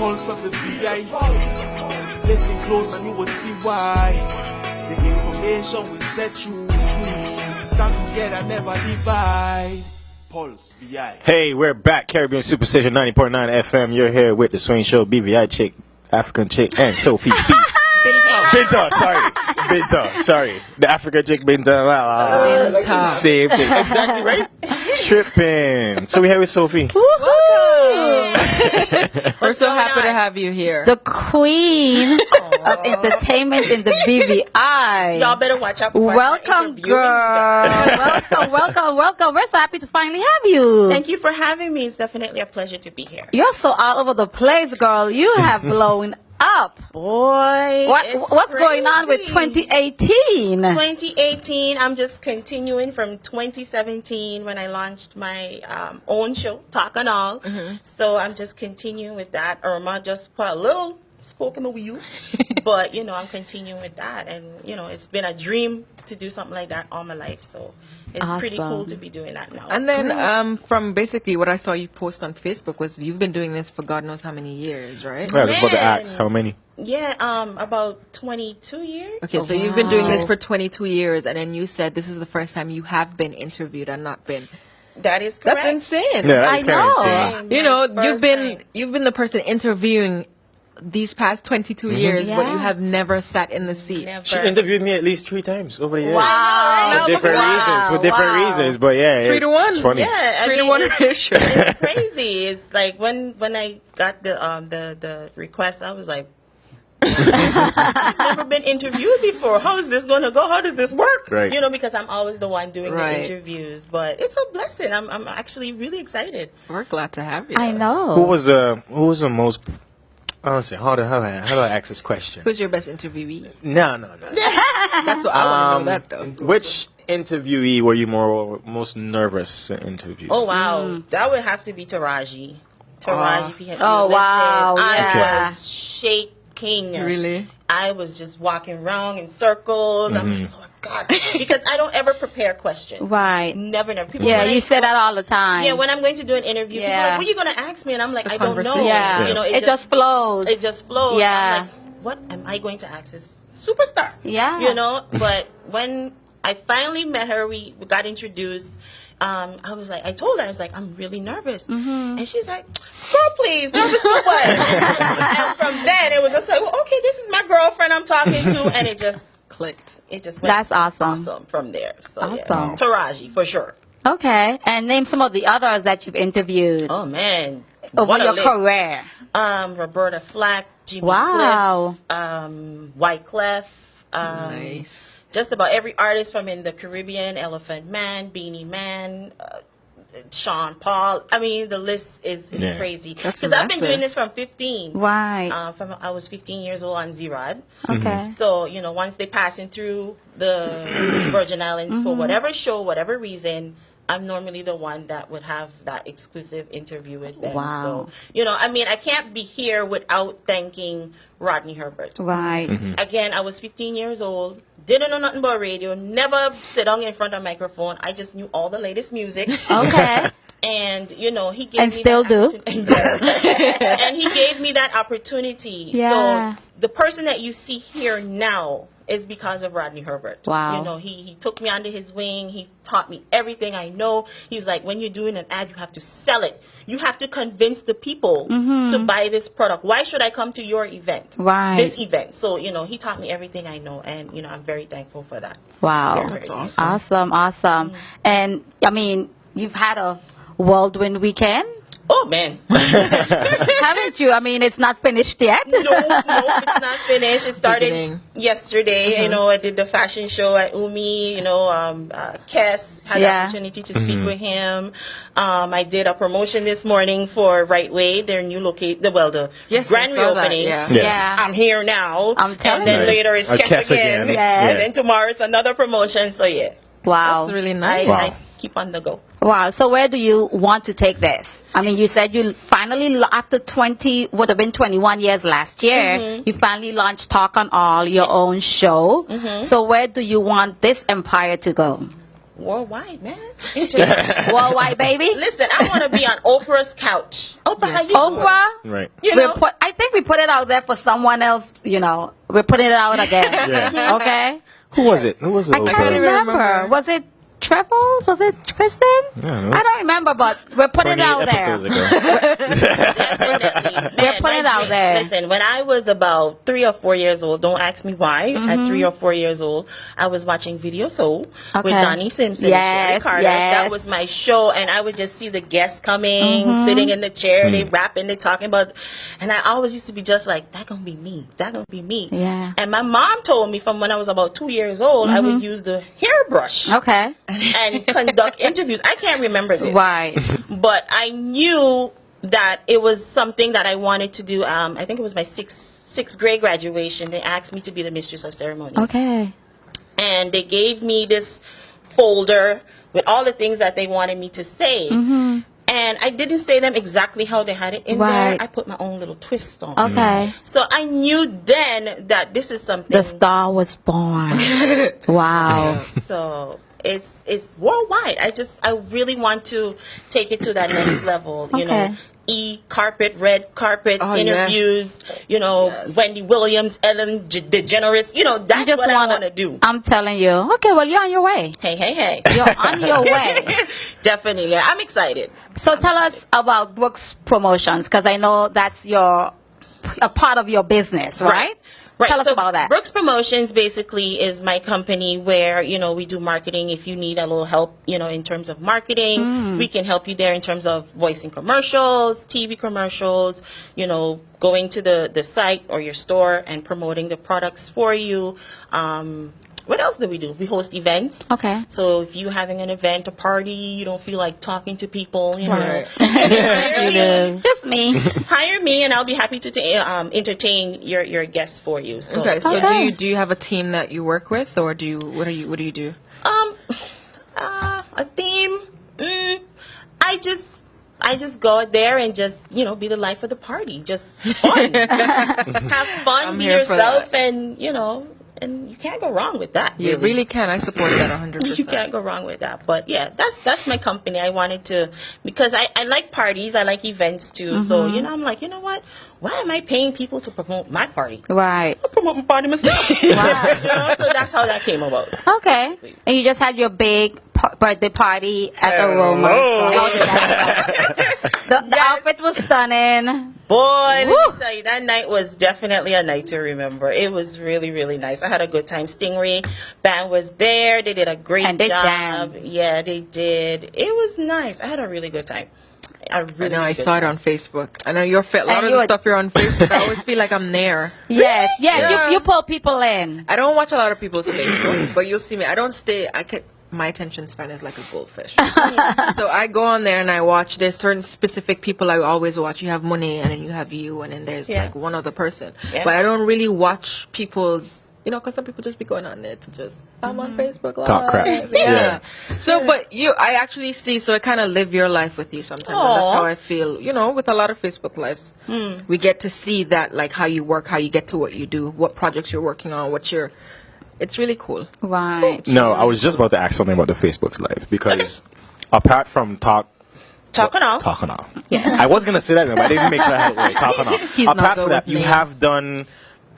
pulse of the VI. Listen close and you would see why. The information will set you free. Stand together, never divide. Pulse VI. Hey, we're back. Caribbean Super Station 90.9 FM. You're here with the Swing Show, BVI chick, African chick, and Sophie B. Binta, sorry. The African chick, Binta. Same thing. Exactly right. Tripping. So we here with Sophie. We're so happy to have you here. The queen of entertainment in the BVI. Y'all better watch out. Welcome, girl. welcome. We're so happy to finally have you. Thank you for having me. It's definitely a pleasure to be here. You're so all over the place, girl. You have blown up. Boy, what's going on with 2018? 2018, I'm just continuing from 2017 when I launched my own show, Talk and All. So I'm just continuing with that. Irma just put a little spoke in my wheel, but I'm continuing with that, and it's been a dream to do something like that all my life. So it's pretty cool to be doing that now. And then from basically what I saw you post on Facebook was you've been doing this for God knows how many years, right? Yeah, I was about to ask how many. Yeah, about 22 years. Okay, so you've been doing this for 22 years, and then you said this is the first time you have been interviewed and not been. That is correct. That's insane. Yeah, I know. insane. You've been the person interviewing these past 22 years, but you have never sat in the seat. Never. She interviewed me at least 3 times over the years. Wow. For different reasons, but yeah. 3 to 1. It's funny. Yeah, 3 to 1 ratio. It's crazy. It's like when I got the request, I was like, I've never been interviewed before. How is this going to go? How does this work? Right. Because I'm always the one doing the interviews. But it's a blessing. I'm actually really excited. We're glad to have you. I know. Who was the most? Honestly, how do I ask this question? Who's your best interviewee? No. That's what I want to know. That though. Which interviewee were you most nervous to interview? Oh wow, that would have to be Taraji. Taraji P. Oh wow, I was shaking. Really? I was just walking around in circles. I'm like, oh God, because I don't ever prepare questions. Right. Never. People You say that all the time. Yeah, when I'm going to do an interview, people are like, what are you going to ask me? And I'm like, I don't know. Yeah. It just flows. It just flows. Yeah. I'm like, what am I going to ask this superstar? Yeah. But when I finally met her, we got introduced. I told her, I was like, I'm really nervous. And she's like, girl, please, nervous for what? And from then, it was just like, well, okay, this is my girlfriend I'm talking to. And it just clicked. It just went That's awesome from there. So, awesome. Taraji, for sure. Okay. And name some of the others that you've interviewed. Oh, man. Over your career. Roberta Flack, Jimmy Wow. Cliff, Wyclef. Nice. Just about every artist from in the Caribbean, Elephant Man, Beanie Man, Sean Paul. I mean, the list is crazy. Because I've been doing this from 15. Right. I was 15 years old on Z-Rod. Okay. So, once they passing through the Virgin Islands for whatever show, whatever reason, I'm normally the one that would have that exclusive interview with them. Wow. So, I can't be here without thanking Rodney Herbert. Right. Again, I was 15 years old, didn't know nothing about radio, never sit down in front of a microphone. I just knew all the latest music. Okay. And, he gave and me still do. And he gave me that opportunity. Yeah. So the person that you see here now is because of Rodney Herbert. Wow. He took me under his wing. He taught me everything I know. He's like, when you're doing an ad, you have to sell it. You have to convince the people to buy this product. Why should I come to your event? Right. This event. So, he taught me everything I know. And, I'm very thankful for that. Wow. Very, That's very awesome. Awesome. And, you've had a whirlwind weekend. Oh, man. Haven't you? It's not finished yet. No, it's not finished. It started yesterday. I did the fashion show at Umi. Kes had the opportunity to speak with him. I did a promotion this morning for Right Way, their new location. The grand reopening. Yeah. I'm here now. I'm telling and then you. later it's Kes again. Yes. And then tomorrow it's another promotion. So yeah. Wow. That's really nice. I keep on the go. Wow. So where do you want to take this? You said you finally, after would have been 21 years last year, you finally launched Talk on All, your own show. So where do you want this empire to go? worldwide, man. Worldwide, baby. Listen, I want to be on Oprah's couch. Oprah, Yes. have you? Oprah. Right. You know, I think we put it out there for someone else. We're putting it out again. Yeah. Okay. Who was it? Who was it? I can't can't even remember. remember. Was it Trevor? Was it Kristen? know. I don't remember, but we're putting it 28 out episodes there. ago. definitely. Man, putting it my out dream- there. Listen, when I was about 3 or 4 years old, don't ask me why. At 3 or 4 years old, I was watching Video Soul with Okay. Donnie Simpson and Sherry Yes, Carter. yes. That was my show, and I would just see the guests coming, sitting in the chair, they rapping, they talking about, and I always used to be just like, that gonna be me. That gonna be me. Yeah. And my mom told me from when I was about 2 years old, I would use the hairbrush Okay. and conduct interviews. I can't remember this. Right. But I knew that it was something that I wanted to do. I think it was my sixth grade graduation. They asked me to be the mistress of ceremonies. Okay. And they gave me this folder with all the things that they wanted me to say. And I didn't say them exactly how they had it in Right. there. I put my own little twist on it. Okay. So I knew then that this is something. The star was born. Wow. So it's worldwide. I really want to take it to that next level. You know, Okay. red carpet Oh, interviews. yes. You know, Yes. Wendy Williams, Ellen DeGeneres. You know, You that's just what I wanna- want to do. I'm telling you. Okay, well, you're on your way. Hey. You're on your way. Definitely, I'm excited. So tell us about Brooks Promotions, because I know that's a part of your business, right? Right. Tell us So about that. Brooks Promotions basically is my company where, we do marketing. If you need a little help, in terms of marketing, we can help you there in terms of voicing commercials, TV commercials, going to the site or your store and promoting the products for you. What else do? We host events. Okay. So if you're having an event, a party, you don't feel like talking to people, Right. Just me. hire me and I'll be happy to entertain your guests for you. So, Okay, so Okay. do you have a team that you work with, or what do you do? A theme. I just go out there and just be the life of the party. Just fun, have fun, I'm be here for yourself, and and you can't go wrong with that. You really can. I support that 100%. You can't go wrong with that. But yeah, that's my company. I wanted to, because I like parties, I like events too. So I'm like, you know what? Why am I paying people to promote my party? Right. I'll promote my party myself. Wow. So that's how that came about. Okay. And you just had your big birthday party at the Roma. So how did that go? The outfit was stunning. Boy, Woo! let me tell you, that night was definitely a night to remember. It was really, really nice. I had a good time. Stingray band was there. They did a great And they job. jammed. Yeah, they did. It was nice. I had a really good time. I know, I saw it on Facebook. I know a lot And of you the were- stuff you're on Facebook. I always feel like I'm there. Yes. Yeah. You pull people in. I don't watch a lot of people's Facebooks, but you'll see me. I don't stay. My attention span is like a goldfish. So I go on there and I watch. There's certain specific people I always watch. You have Money, and then you have you, and then there's Yeah. like one other person. Yeah. But I don't really watch people's, because some people just be going on there to just, I'm on Facebook Live. Talk crap. Yeah. Yeah. So, but I actually see, so I kind of live your life with you sometimes. And that's Aw. how I feel, with a lot of Facebook Lives. We get to see that, like how you work, how you get to what you do, what projects you're working on, it's really cool. Right. No, I was just about to ask something about the Facebook's live because apart from Talking all. talking off, I was gonna say that, but I didn't make sure I had it right. Talking off. He's not Apart good from that, with you names. have done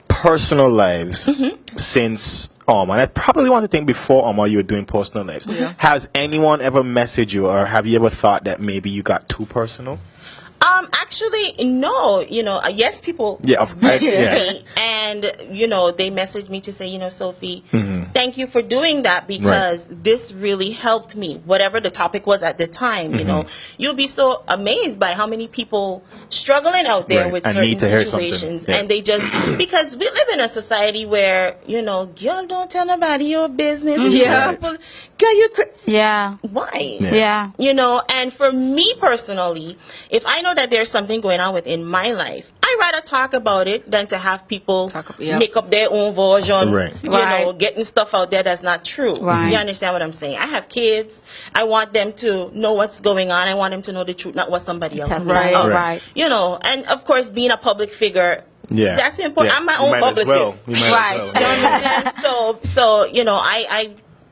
personal lives since and I probably want to think before you were doing personal lives. Yeah. Has anyone ever messaged you, or have you ever thought that maybe you got too personal? Actually, no. Yes, people. Yeah, Me, and they messaged me to say, Sophie, thank you for doing that because this really helped me. Whatever the topic was at the time, you'll be so amazed by how many people struggling out there Right. with And certain need to hear something. situations, Yeah. and they just because we live in a society where girl, don't tell nobody your business. Yeah. People, girl, Yeah. why? Yeah. And for me personally, if I know that there's something going on within my life, I'd rather talk about it than to have people Yep. make up their own version, Right. Right. getting stuff out there that's not true. Right. You understand what I'm saying? I have kids. I want them to know what's going on. I want them to know the truth, not what somebody else That's made right. up. Right. And of course, being a public figure, Yeah, that's important. Yeah. I'm my You own might as well. publicist. You might Right. as well. You understand? So I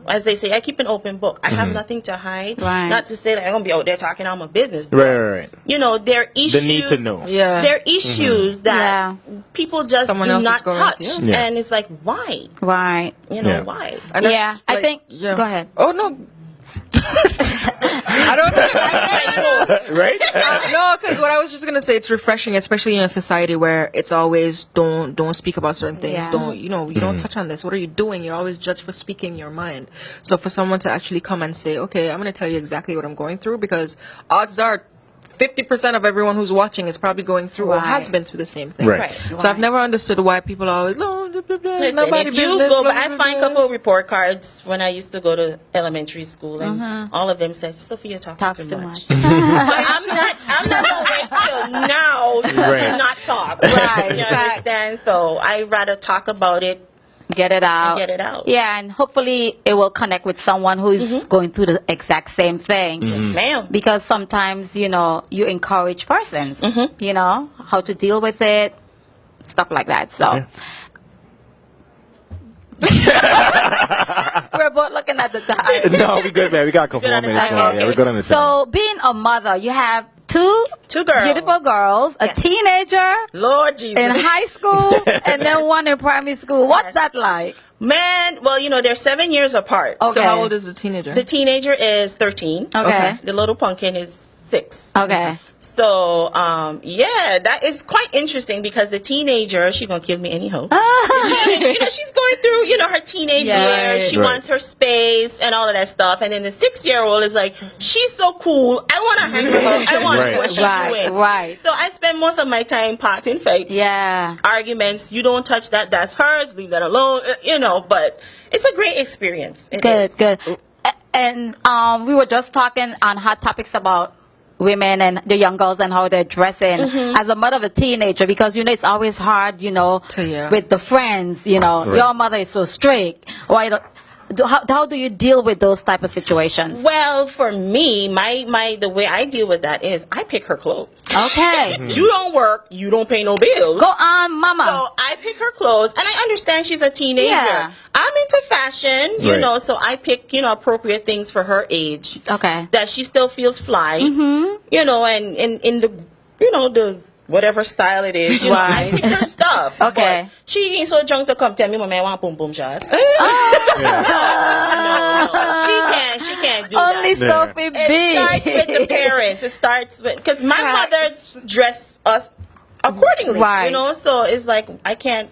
as they say, I keep an open book. I have nothing to hide. Right. Not to say that I'm gonna be out there talking all my business. Right. You know, there are issues. The need to know. Yeah. There are issues that people just Someone do else is not going touch, through. Yeah. and it's like, why? Right. You know, Yeah. why? And that's Yeah, I like- think. yeah. Go ahead. Oh no. I don't know. Right? No, because what I was just gonna say, it's refreshing, especially in a society where it's always don't speak about certain things. Yeah. Don't you don't touch on this. What are you doing? You're always judged for speaking your mind. So for someone to actually come and say, okay, I'm gonna tell you exactly what I'm going through, because odds are 50% of everyone who's watching is probably going through or has Right. been through the same thing. Right. So I've never understood why people are always, no, blah, blah, blah, Listen, nobody if you business, go, blah, I blah, find a blah. couple of report cards when I used to go to elementary school, and all of them said, "Sophia talks too much." So I'm not gonna wait till now Right. to not talk. Right. You understand? So I rather talk about it. Get it out. Get it out. Yeah, and hopefully it will connect with someone who is going through the exact same thing. Yes, ma'am. Because sometimes, you encourage persons, how to deal with it, stuff like that. So we're both looking at the time. No, we good, man. We got a couple Good more on the minutes time, left. Yeah, okay. we're good on the time. So being a mother, you have two girls. beautiful girls, a Yes. teenager Lord Jesus. in high school, and then one in primary school. What's that like? Man, well, they're 7 years apart. Okay. So how old is the teenager? The teenager is 13. Okay. The little pumpkin is 6. Okay. So, yeah, that is quite interesting because the teenager, she's going to kill me anyhow. She's going through, her teenage Yeah. years. She Right. wants her space and all of that stuff. And then the 6-year-old is like, she's so cool. I want to hang with her. I want to Right. know what she's Right, doing. right. So I spend most of my time parked in fights. Yeah. Arguments. You don't touch that. That's hers. Leave that alone. But it's a great experience. It Good, is. good. And we were just talking on hot topics about women and the young girls and how they're dressing. As a mother of a teenager, because it's always hard, yeah. with the friends. Your mother is so strict. Why don't? How do you deal with those type of situations? Well, for me, the way I deal with that is I pick her clothes. Okay, You don't work, you don't pay no bills. go on, mama. So I pick her clothes, and I understand she's a teenager. Yeah. I'm into fashion, Right. so I pick, appropriate things for her age. Okay. That she still feels fly. And in the, the whatever style it is, I Right. pick her stuff. Okay. But she ain't so drunk to come tell me, Mama, I want boom boom shot. No, she can't do Only that. Sophie It B. starts with the parents. It starts with, because my mother dressed us accordingly, Right. So it's like I can't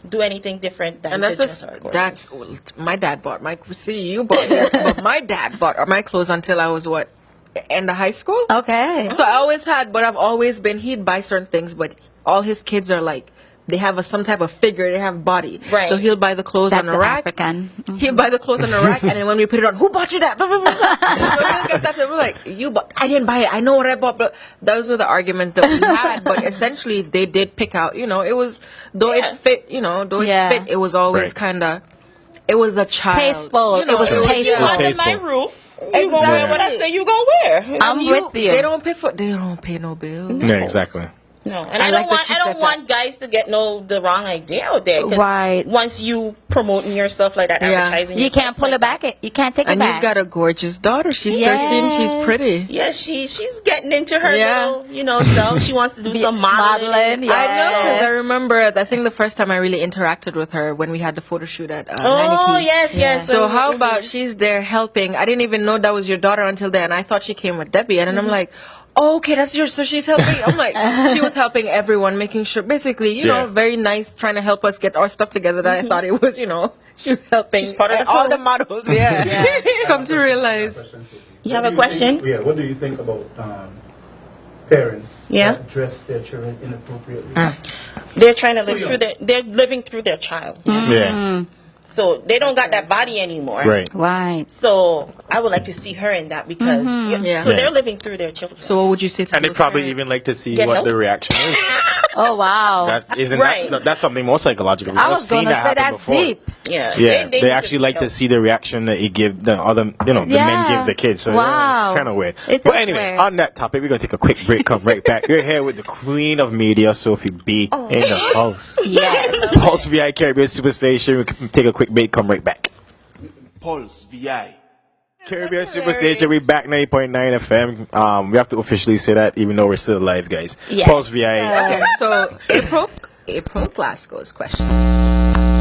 do anything different than And to that's dress her accordingly. that's my dad bought my you bought yours, but my dad bought my clothes until I was end of high school. Okay. So I always had, but I've always been. He'd buy certain things, but all his kids are like they have some type of figure. They have body. Right. So he'll buy the clothes That's on the an rack. African. He'll buy the clothes on the rack, and then when we put it on, who bought you that? Blah, blah, blah, blah. So he'll get that. We're like, you bought. I didn't buy it. I know what I bought. But those were the arguments that we had. But essentially, they did pick out. It was though Yeah. it fit. Though Yeah. it fit, it was always Right. kind of. It was a child. Tasteful. It was You're tasteful. under my Tasteful. roof. You gonna wear what I say you gonna wear. I'm with you. They don't pay no bills. Yeah, exactly. No, and I I like don't that want you I said don't want guys to get the wrong idea out there. 'Cause Right. Once you promoting yourself like that, Yeah. advertising, You yourself can't pull like it back. You can't take it And back. you've got a gorgeous daughter. She's Yes. 13. She's pretty. Yeah, she's getting into her Yeah. little, self. She wants to do some modeling. Modeling, yeah. I know, because Yes. I remember, I think the first time I really interacted with her when we had the photo shoot at Oh, Nike. yes. So how about she's there helping? I didn't even know that was your daughter until then. I thought she came with Debbie, and then I'm like, oh, okay, that's yours. So she's helping. I'm like, she was helping everyone, making sure, basically, Yeah. very nice, trying to help us get our stuff together. That I thought it was, she was helping She's part of the all crew. the models. Yeah, come to realize. You have a question? What do you think about parents Yeah. that dress their children inappropriately? They're trying to live they're living through their child. Yeah. So they don't got that body anymore. Right. Right. So I would like to see her in that because Yeah. so Yeah. they're living through their children. So what would you say to And they those probably parents? even like to see Get what help? the reaction is. Oh wow. Right. That's something more psychological. I I've was seen gonna that say happen that's before. deep. Yeah. Yeah, they need actually like to help. see the reaction that you give the other, the men Yeah. give the kids. So Wow. kind of weird. It But is anyway, weird. on that topic, we're gonna take a quick break. Come right back. You're here with the queen of media, Sophie B, in the house. Yes. Pulse VI Caribbean Superstation. We can take a quick break. Come right back. Pulse VI. Caribbean Superstation, we back 90.9 FM. We have to officially say that even though we're still live, guys. Yes. Pulse VI. Okay, so April Glasgow's question.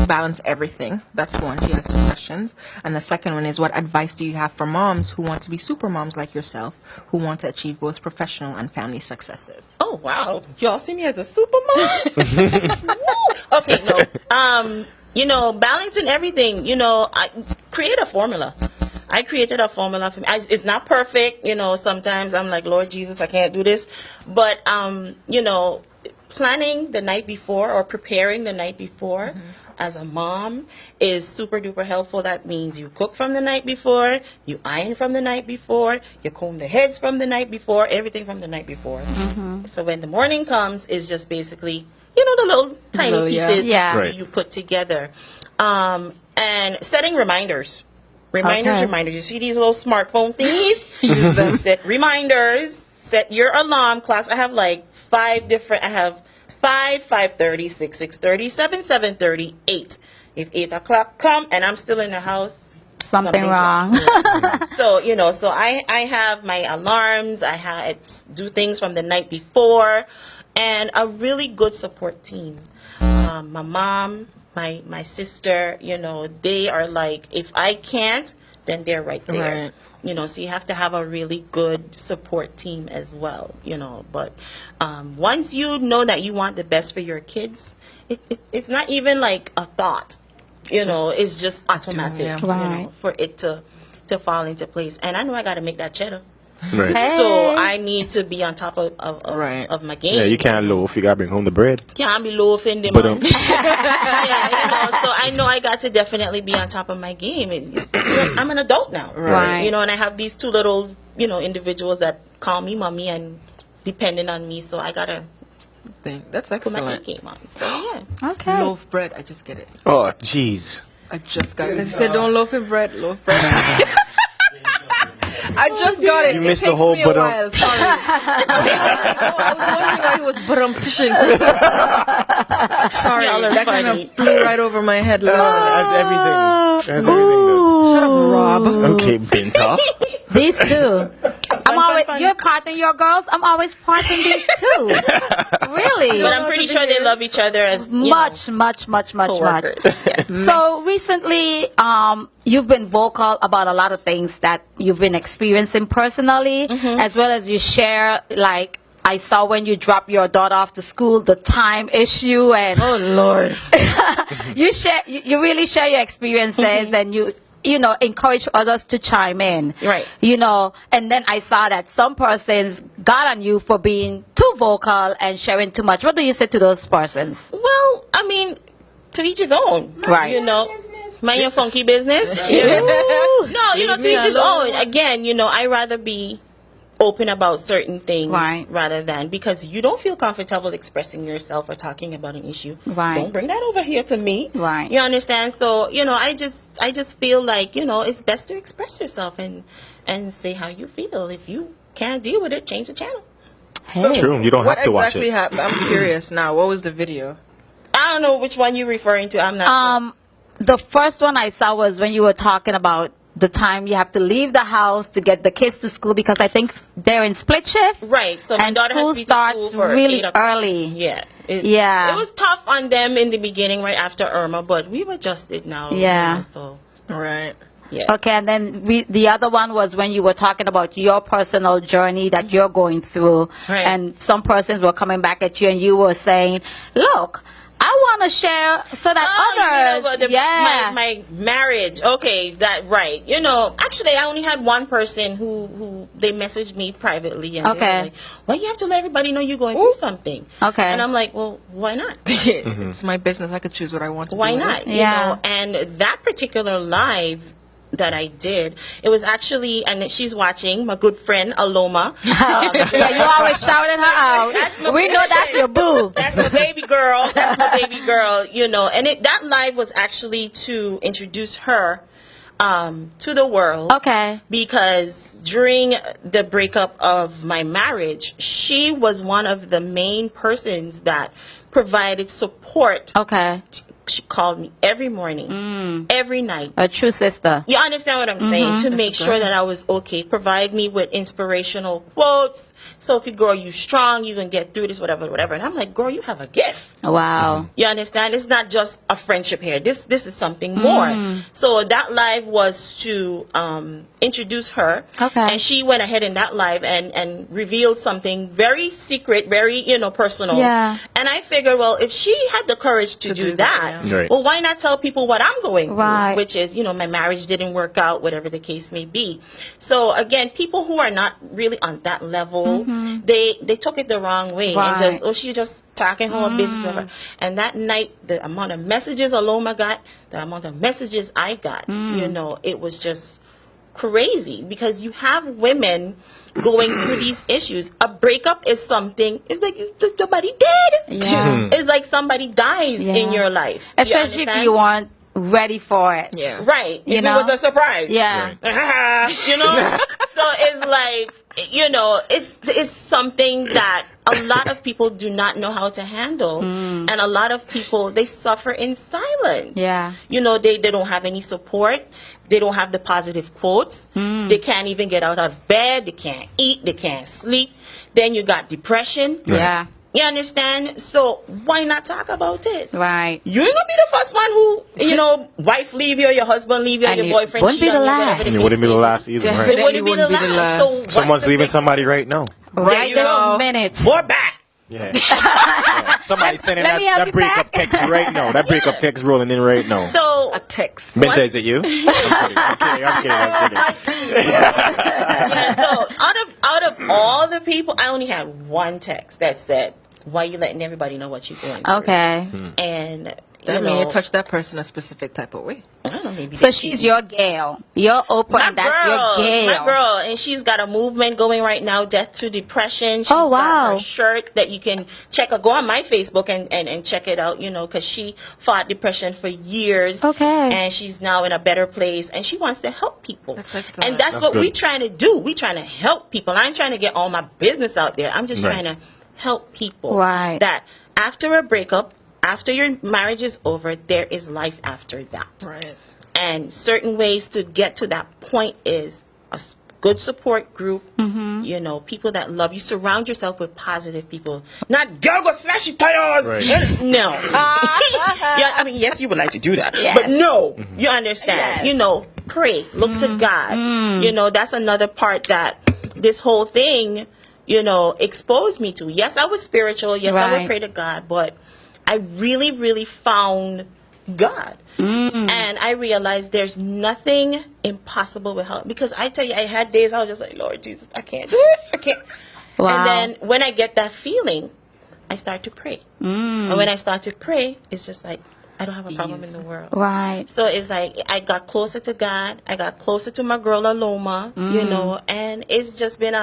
Balance everything. That's one. She has 2 questions. And the second one is, what advice do you have for moms who want to be super moms like yourself, who want to achieve both professional and family successes? Oh wow, y'all see me as a super mom? Okay, no. You know, balancing everything. You know, I create a formula. I created a formula for me. It's not perfect. You know, sometimes I'm like, Lord Jesus, I can't do this. But you know, planning the night before or preparing the night before. As a mom is super duper helpful. That means you cook from the night before, you iron from the night before, you comb the heads from the night before, everything from the night before. So when the morning comes, it's just basically, you know, the little tiny pieces Yeah. Right. you put together. And setting reminders. Reminders. You see these little smartphone thingies? Use them. Set reminders. Set your alarm clocks. I have like 5 different, I have 5, 5:30, 6, 6:30, 7, 7:30, 8. If 8 o'clock come and I'm still in the house, Something wrong. So, you know, so I have my alarms. I do things from the night before, and a really good support team. My mom, my sister, you know, they are like, if I can't, then they're right there. Right. You know, so you have to have a really good support team as well, you know. But once you know that you want the best for your kids, it's not even like a thought, you know, it's just automatic, yeah. you Right. know, for it to fall into place. And I know I got to make that cheddar. Right. So I need to be on top of Right. of my game. Yeah, you can't loaf. You gotta bring home the bread. Can't be loafing them. But, Yeah, you know, so I know I got to definitely be on top of my game. I'm an adult now, Right. You know, and I have these 2 little, you know, individuals that call me mommy and depending on me. So I gotta That's put my A excellent. game on. So yeah. Okay. Loaf bread. I just get it. Oh, jeez. I just got it. Because he said, don't loaf your bread. Loaf bread. I just got it. You It missed the takes whole me a but-um. while. Sorry. I was wondering why he was but-um-pishing. Sorry, Y'all are that kind funny. of flew right over my head. That's everything. That's everything. Shut up, Rob. Okay, Binta. These 2. You're parting your girls. I'm always parting these 2. Really? But I'm pretty sure they love each other as Much. coworkers. Yes. So recently, you've been vocal about a lot of things that you've been experiencing personally, as well as you share, like, I saw when you dropped your daughter off to school, the time issue, and Oh Lord. you really share your experiences, and you know, encourage others to chime in. Right. You know, and then I saw that some persons got on you for being too vocal and sharing too much. What do you say to those persons? Well, I mean, to each his own. Right. You know, mind your funky business. Yeah. No, you know, to each his own. Again, you know, I rather be open about certain things Right. rather than, because you don't feel comfortable expressing yourself or talking about an issue. Right. Don't bring that over here to me. Right. You understand? So, you know, I just feel like, you know, it's best to express yourself and say how you feel. If you can't deal with it, change the channel. Hey. True. You don't What have to watch exactly it. happened? I'm curious now. What was the video? I don't know which one you're referring to. I'm not The first one I saw was when you were talking about the time you have to leave the house to get the kids to school, because I think they're in split shift. Right. So my And daughter school has to be to starts school for really 8 o'clock. early. Yeah. Yeah. It was tough on them in the beginning, right after Irma, but we've adjusted now. Yeah. You know, so Right. yeah. Okay, and then the other one was when you were talking about your personal journey that you're going through, Right. and some persons were coming back at you, and you were saying, "Look, I want to share so that Oh, you mean others, about my marriage. Okay, is that right? You know, actually, I only had one person who they messaged me privately, and they Okay. were like, "Well, you have to let everybody know you're going through something." Okay. And I'm like, "Well, why not? It's my business. I could choose what I want to Why do. with not?" it. You Yeah. know, and that particular live that I did, it was actually, and she's watching, my good friend Aloma. yeah, you always shouting her out. That's my We know that's your boo." That's my baby girl. That's my baby girl. You know, and that live was actually to introduce her to the world. Okay. Because during the breakup of my marriage, she was one of the main persons that provided support, Okay. she called me every morning, every night. A true sister. You understand what I'm saying? To make sure that I was okay. Provide me with inspirational quotes. Sophie, girl, you strong. You can get through this, whatever, whatever. And I'm like, girl, you have a gift. Wow. You understand? It's not just a friendship here. This is something more. So that live was to introduce her. Okay. And she went ahead in that live and revealed something very secret, very, personal. Yeah. And I figured, well, if she had the courage to do that, yeah. Right. well, why not tell people what I'm going Right. through, which is, my marriage didn't work out, whatever the case may be. So again, people who are not really on that level, they took it the wrong way and Right. just, she's just talking her business, whatever. And that night, the amount of messages Aloma got, the amount of messages I got, it was just crazy, because you have women going through these issues. A breakup is something, it's like somebody dead. Yeah. It's like somebody dies in Yeah. your life. Especially if you weren't ready for it. Yeah. Right. You If know? it was a surprise. Yeah. So it's like, it's something that a lot of people do not know how to handle. And a lot of people, they suffer in silence. Yeah. They don't have any support. They don't have the positive quotes. They can't even get out of bed. They can't eat. They can't sleep. Then you got depression. Yeah. You understand? So why not talk about it? Right. You ain't gonna be the first one who, wife leave you, your husband leave you, And your it boyfriend wouldn't cheat be the on you, last. whatever And the it wouldn't be case the may last either, Definitely. right? It wouldn't be the wouldn't be the last. last. So what's Someone's the leaving big- somebody right now. Right you this go. minute. Boy, back. Yeah. Yeah. Somebody sending Let me have that you breakup back. text right now. That breakup text rolling in right now. So A text. Binta, is it you? I'm kidding. yeah, so out of all the people, I only had one text that said, "Why you letting everybody know what you're going through?" Okay. And That means it touched that person a specific type of way. I don't know, maybe So they she's cheated. your Gail. You're Oprah, My and that's girl, your Gail. my girl, and she's got a movement going right now, Death to Depression. She's Oh, got wow. her shirt that you can check. Go on my Facebook and check it out, because she fought depression for years. Okay. And she's now in a better place, and she wants to help people. That's excellent. And that's what good. we're trying to do. We're trying to help people. I ain't trying to get all my business out there. I'm just Right. trying to help people. Right. That after a breakup, after your marriage is over, there is life after that. Right. And certain ways to get to that point is a good support group, people that love you. Surround yourself with positive people. Not, girl, go slash your tires. Right. No. Yeah, I mean, yes, you would like to do that. Yes. But no, you understand. Yes. Pray. Look to God. That's another part that this whole thing, exposed me to. Yes, I was spiritual. Yes, I Right. would pray to God. But I really, really found God. And I realized there's nothing impossible with help. Because I tell you, I had days I was just like, Lord Jesus, I can't do it. I can't. Wow. And then when I get that feeling, I start to pray. And when I start to pray, it's just like, I don't have a problem in the world. Right. So it's like I got closer to God. I got closer to my girl Aloma, and it's just been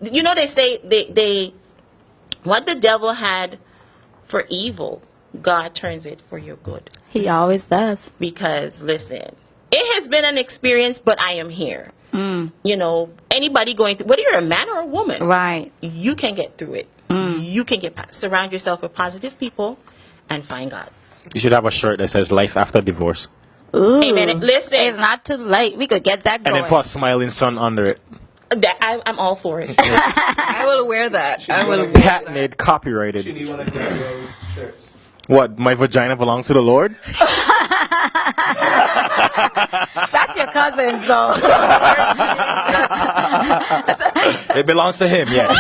they say they what the devil had for evil, God turns it for your good. He always does. Because listen, it has been an experience, but I am here. Anybody going through, whether you're a man or a woman, Right. you can get through it. You can get past. Surround yourself with positive people and find God. You should have a shirt that says "Life After Divorce" Ooh. Amen. Listen. It's not too late. We could get that and going. then put a smiling sun under it. I'm all for it. I will wear that. I will wear Patented, She copyrighted. need one of those shirts. What? My vagina belongs to the Lord? That's your cousin, so. It belongs to him. Yes.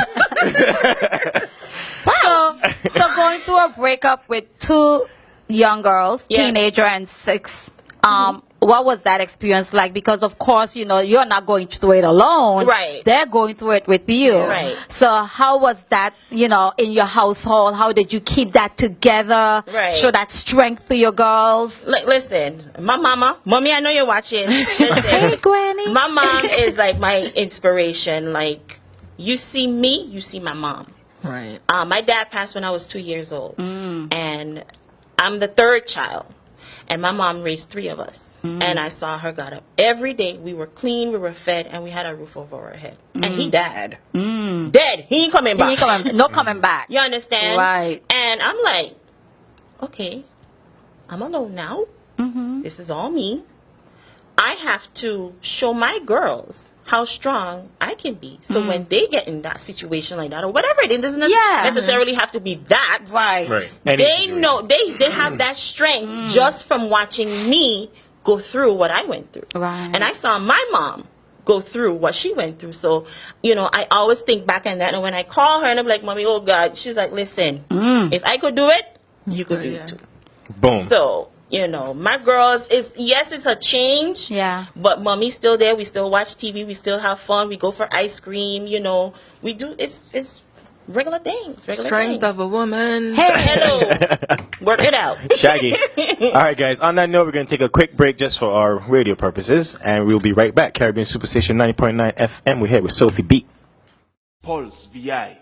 So going through a breakup with two young girls, Yeah. teenager and 6, what was that experience like? Because of course, you're not going through it alone. Right. They're going through it with you. Right. So how was that, in your household? How did you keep that together? Right. Show that strength to your girls? Listen, my mommy, I know you're watching. Listen, Hey, Granny. my mom is like my inspiration. Like, you see me, you see my mom. Right. My dad passed when I was 2 years old, and I'm the third child. And my mom raised 3 of us. And I saw her got up every day. We were clean, we were fed, and we had a roof over our head. And he died. Dead. He ain't coming back. No coming back. You understand? Right. And I'm like, okay, I'm alone now. This is all me. I have to show my girls how strong I can be. So when they get in that situation like that or whatever, it doesn't necessarily have to be that. Right. They know they have that strength just from watching me go through what I went through. Right. And I saw my mom go through what she went through. So, you know, I always think back on that. And when I call her and I'm like, Mommy, oh God, she's like, listen, if I could do it, you could do it too. Boom. So, you know, my girls it's a change. Yeah. But Mommy's still there. We still watch TV. We still have fun. We go for ice cream. You know, we do. It's regular things. Strength of a woman. Hey. Hello. Work it out. Shaggy. All right, guys. On that note, we're going to take a quick break just for our radio purposes, and we'll be right back. Caribbean Superstation 90.9 FM. We're here with Sophie B. Pulse VI.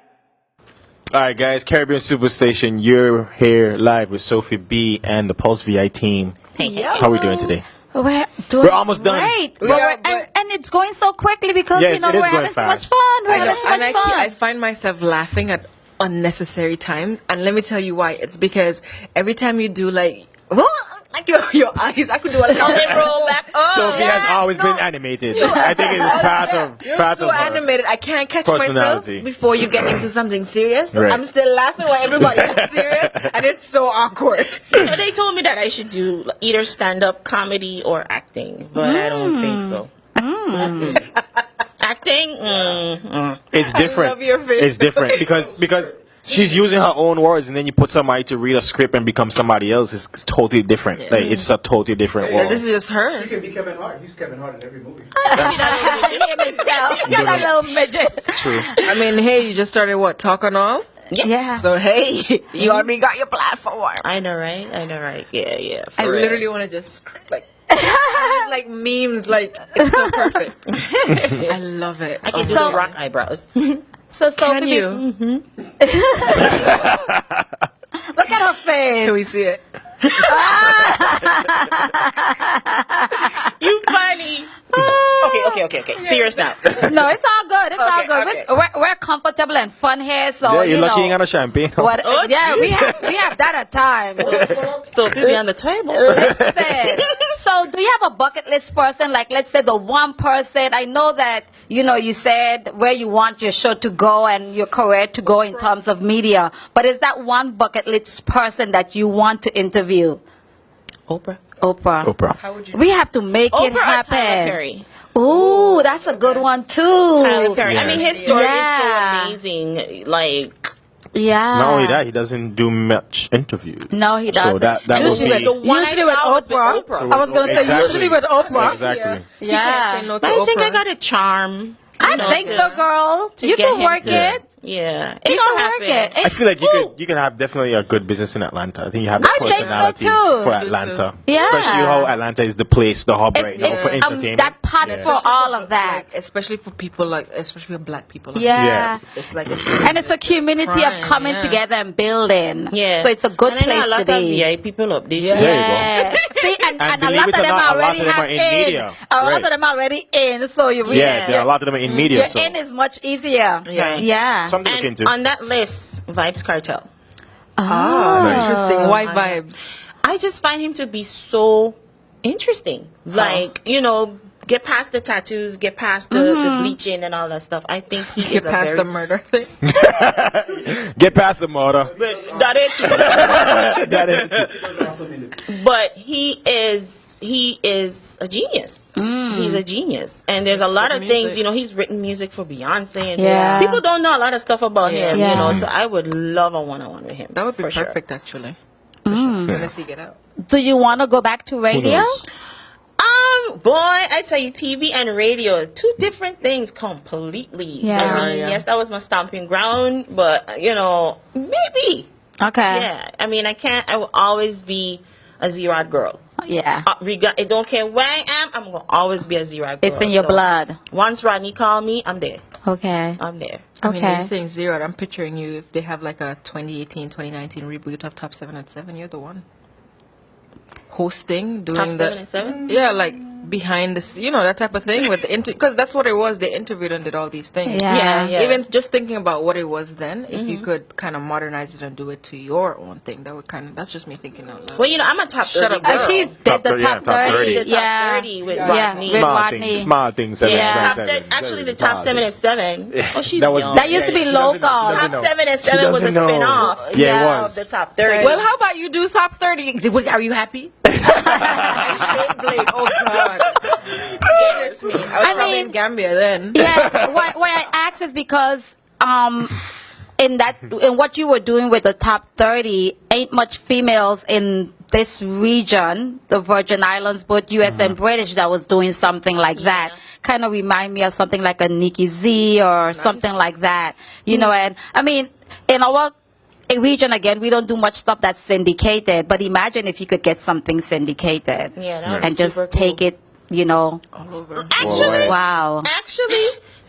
All right, guys. Caribbean Superstation. You're here live with Sophie B and the Pulse VI team. How are we doing today? We're almost done. Great. Yeah, and it's going so quickly because Yes, you know it is we're going having so much fast. fun. We're I know. having so And much fun. I find myself laughing at unnecessary times. And let me tell you why. It's because every time you do like your eyes, I could do it. Don't they roll back up? Sophie has always been animated. I think it is part so of her. animated. I can't catch myself personality. before you get into something serious. So Right. I'm still laughing while everybody gets serious, and it's so awkward. You know, they told me that I should do either stand-up comedy or acting, but I don't think so. Acting? It's different. love your face. It's different because she's using her own words, and then you put somebody to read a script and become somebody else. It's totally different. Like it's a totally different world. This is just her. She can be Kevin Hart. He's Kevin Hart in every movie. Him himself. Got a little midget. True. I mean, hey, you just started what, talking all? Yeah. So hey, you already got your platform. I know, right? Yeah. I literally want to just like it's like memes, like it's so perfect. I love it. I can do So- the rock eyebrows. So Can Sophie, you? look at her face. Can we see it? You funny. Okay. Serious now. No, it's all good. It's all Okay, good. okay. We're comfortable and fun here, so Yeah, you're you lucky you know. ain't got no champagne. What, Oh, yeah, we geez. have that at times. So if you be on the table. Listen. So, do you have a bucket list person? Like, let's say the one person. I know that you said where you want your show to go and your career to go in terms of media. But is that one bucket list person that you want to interview? Oprah. Oprah. How would you? We have to make it Oprah or happen. Tyler Perry. Ooh, that's a good one too. Tyler Perry. I Yeah. mean, his story Yeah. is so amazing. Like, Yeah. Not only that, he doesn't do much interviews. No, he doesn't. So that would Usually be with the one usually I with saw was with Oprah. Oprah. I was gonna say Exactly. usually with Oprah. Exactly. You can't say no to I think Oprah. I got a charm. I think so, girl. to You get can him work to- it. Yeah. You It can gonna work happen. it. I feel like you could have definitely a good business in Atlanta. I think you have the I think so, personality too. for I do, Atlanta. Yeah. Especially how Atlanta is the place, the hub right now for It's entertainment. that pot Yeah. for all of that. Like, especially for people like, especially for black people. Yeah. Yeah. It's like And it's a community of Crime, coming yeah. together and building. Yeah. So it's a good and I know place a lot to of be. VI people up there. Yeah. There you go. Yeah. See, and a believe lot it of or them not, a lot already of them have are in in. media. A lot Right. of them already in. So you Yeah, there are a lot of them in media. Your So in is much easier. Yeah. Yeah. something to look And into. on that list, Vibes Cartel. Interesting. White vibes. I just find him to be so interesting. Like, get past the tattoos, get past the bleaching and all that stuff. I think he Get is a past very... the murder thing. Get past the murder. That is true. That is. But he is a genius. He's a genius. And there's a lot of things, music. he's written music for Beyonce. And Yeah. people don't know a lot of stuff about him, Yeah. So I would love a one-on-one with him. That would be for sure. perfect, actually. For sure. Unless you get out. Do you want to go back to radio? knows? Boy, I tell you, TV and radio, two different things completely. Yeah. I mean, Yeah. yes, that was my stomping ground, but, maybe. Okay. Yeah. I mean, I will always be a Z-Rod girl. Yeah. I don't care where I am, I'm going to always be a Z-Rod girl. It's in your So blood. Once Rodney called me, I'm there. Okay. I'm there. I mean, Okay. you're saying zero. I'm picturing you if they have like a 2018, 2019 reboot of Top 7 at 7. You're the one. Hosting, doing Top the 7 and 7? yeah, like behind this, that type of thing with the because that's what it was. They interviewed and did all these things. Yeah. Even just thinking about what it was then, if you could kind of modernize it and do it to your own thing, that would that's just me thinking out loud. Well, I'm a top 30 Shut up, girl. girl. She did the top 30. The top 30 with Rodney. with Small Rodney. things. Small things. Yeah, seven. actually the top 7 and 7. Oh, she's That was- young. That used to be she doesn't know. local. She doesn't Top know. 7 and She 7 was a doesn't know. spin-off. Yeah, it of was. the top 30. Well, how about you do top 30? Are you happy? Blake, oh God. Goodness me. I was probably mean- in Gambia then. Yeah, why I ask is because in what you were doing with the top 30, ain't much females in this region, the Virgin Islands, both US and British, that was doing something like that. Kind of remind me of something like a Nikki Z or something like that. And I mean, in our region, again, we don't do much stuff that's syndicated, but imagine if you could get something syndicated Yeah, that would be and just super take cool. it, All over. Actually, wow.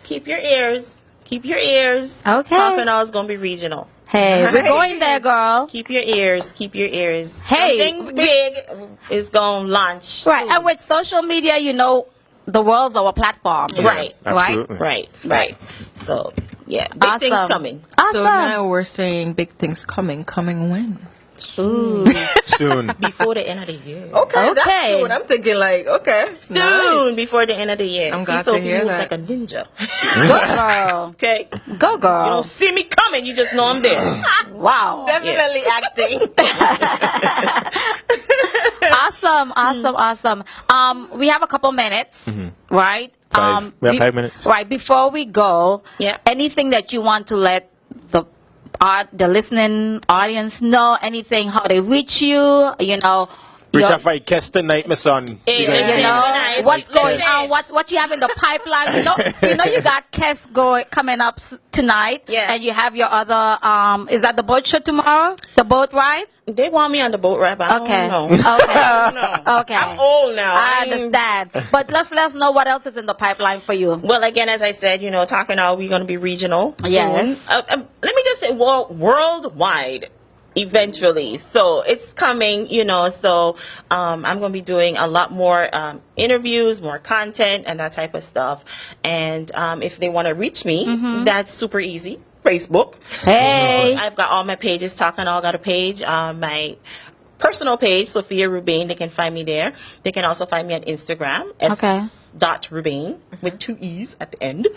keep your ears. Keep your ears. Okay. Talking all is going to be regional. Hey, we're going there, girl. Keep your ears. Keep your ears. Hey, Something big is going to launch. Right, soon. and with social media, the world's our platform. Right. Absolutely. Right. So, yeah, big things Awesome. coming. Awesome. So now we're saying big things coming. Coming when? Ooh. Soon. Before the end of the year. Okay. That's Okay. soon. I'm thinking like, okay. Soon, nice. before the end of the year. I'm See, glad to Sophie hear moves that. like a ninja. Go girl. Okay? Go You girl. don't see me coming, you just know I'm there. Wow. Definitely acting. Awesome. We have a couple minutes, right? Five. We have 5 minutes. Right. Before we go, Yeah. anything that you want to let the listening audience know, anything, how they reach you, Reach your- out for Kess tonight, my son. Hey, gonna listen, see. nice. what's going Listen. on, what you have in the pipeline. You got Kes coming up tonight, Yeah. and you have your other is that the boat show tomorrow, the boat ride? They want me on the boat ride, but I Okay. don't know. Okay. I'm old now. I understand, but let us know what else is in the pipeline for you. Well, again, as I said, talking now, we're going to be regional soon. Yes. Let me just say worldwide eventually. So it's coming, so I'm going to be doing a lot more interviews, more content and that type of stuff. And if they want to reach me, that's super easy. Facebook. Hey. I've got all my pages. Talking All got a page. My personal page, Sophia Rubain. They can find me there. They can also find me on Instagram. Okay. s.rubain with 2 E's at the end.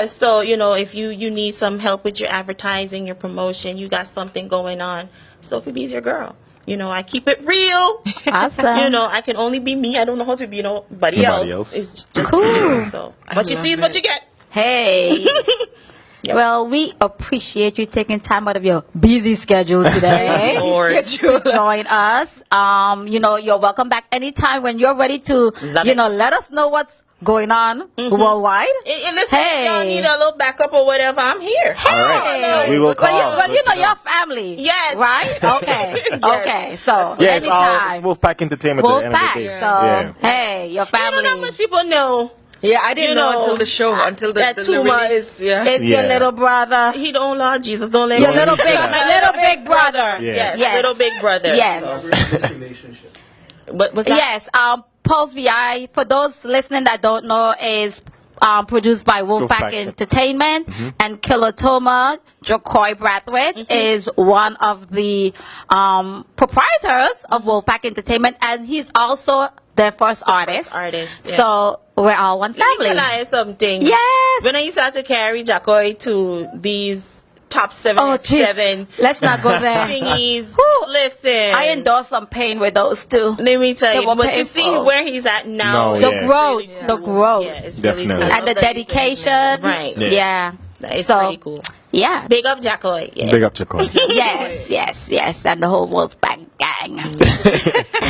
So if you need some help with your advertising, your promotion, you got something going on, Sophie B's your girl. I keep it real. Awesome. I can only be me. I don't know how to be nobody else. It's just Cool. me. So what you see is what you get. Hey. Yep. Well, we appreciate you taking time out of your busy schedule today Lord. to join us. You're welcome back anytime when you're ready to, Love it. let us know what's going on worldwide. And listen, if y'all need a little backup or whatever, I'm here. All right. We will call. Well, Good to know. your family. Yes. Right? Okay. Okay. So, Yes, it's anytime. Wolfpack Entertainment at the end of the Wolfpack. day. So, Yeah. hey, your family. Not much people know. Yeah, I didn't know know, until the show, until the that Tuma release. is- Yeah. It's your Yeah. little brother. He don't Lord Jesus, don't let Your him. little big, My little big brother. Yeah. Yes, Yes. little big brother. Yes. So, relationship. what was that? Yes, Pulse VI, for those listening that don't know, is produced by Wolfpack Wolfpack. Entertainment, and Kilotoma Jocoy Brathwaite is one of the proprietors of Wolfpack Entertainment, and he's also their first artist. artist, yeah. So we're all one Let me family. tell you something. Yes. When I used to have to carry Jacoy to these top 7 Oh, and gee. 7 Let's not go there. thingies, Whew. listen. I endorse some pain with those two. Let me tell They you, were but to see painful. where he's at now, No, is The yeah. growth, really cool. the growth. Yeah, it's Definitely. really cool. And the love that he says his dedication. Right. Yeah. Yeah. It's So, pretty cool. Yeah. Big up Jacoy. Yeah. Big up, Jacob. Yes, and the whole Wolfpack gang.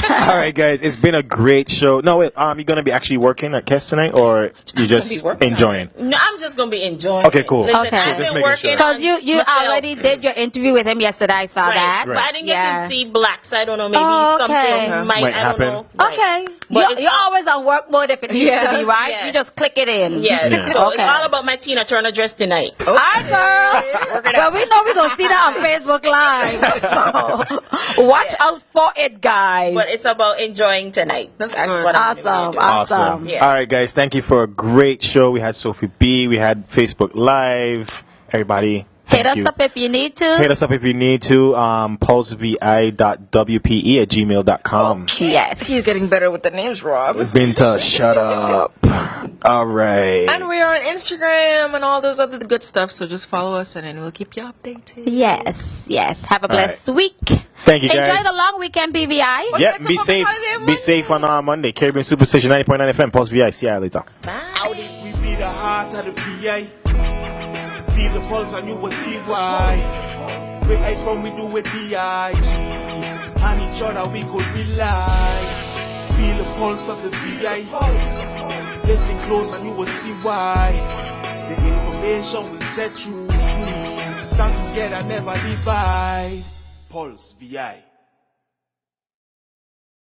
All right, guys, it's been a great show. No, wait, you're gonna be actually working at Kess tonight, or you Be just working on enjoying? it. No, I'm just gonna be enjoying. Okay, it. cool. Listen, Okay. I've Just been making working sure. Because you myself. already did your interview with him yesterday. I saw Right. that. But I didn't get Yeah. to see Blacks. I don't know. Maybe Oh, okay. something might Might I happen. don't know. Right. Okay. But it's You're all- always on work mode if it needs to be, right? Yes. You just click it in. Yes. Yeah. So Okay. it's all about my Tina Turner dress tonight. All right, girl. Well, we know we're going to see that on Facebook Live. So watch out for it, guys. But it's about enjoying tonight. That's That's good. what I'm gonna be doing. Awesome. Yeah. All right, guys. Thank you for a great show. We had Sophie B. We had Facebook Live. Everybody, Hit thank us you. up if you need to. Hit us up if you need to. pulsevi.wpe@gmail.com. Yes. He's getting better with the names, Rob. Binta, shut up. All right. And we are on Instagram and all those other good stuff. So just follow us and then we'll keep you updated. Yes. Have a blessed week. Thank you, Enjoy guys. the long weekend, BVI. Yeah, That's be a safe. public holiday Be safe on Monday. Caribbean Superstation 90.9 FM. Pulse VI. See you later. We be the heart of the VI. Feel the pulse and you will see why. Where I from, we do it B.I.G. On each other we could rely. Feel the pulse of the VI. Listen close and you will see why. The information will set you free. Stand together, never divide. Pulse VI.